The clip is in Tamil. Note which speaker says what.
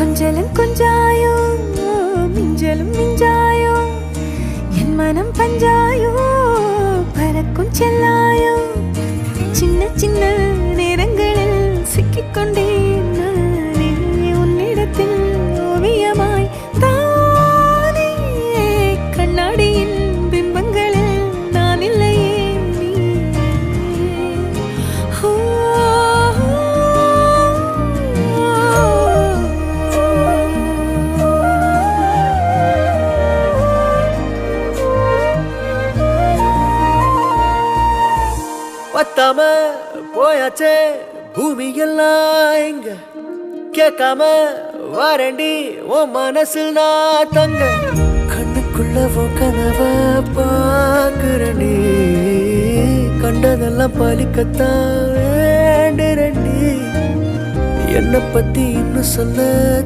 Speaker 1: கொஞ்சலும் கொஞ்சாயோ மிஞ்சலும் மிஞ்சாயோ என் மனம் பஞ்சாயோ பறக்கும் செல்லாயோ சின்ன சின்ன நேரங்களில் சிக்கிக்கொண்டேன் நானே உன்னிடத்தில் ஓவியமாய் தானே கண்ணாடியின் பிம்பங்களில் நான் இல்லையே
Speaker 2: பத்தாம போயாச்சே பூமி எல்லாம் இங்க கேட்காம வாரண்டி உன் மனசில் நான் தங்க கண்ணுக்குள்ள உன் கனவ பாக்குறண்டி கண்டதெல்லாம் பலிக்கத்தான் வேண்டுறண்டி என்னை பத்தி இன்னும் சொல்ல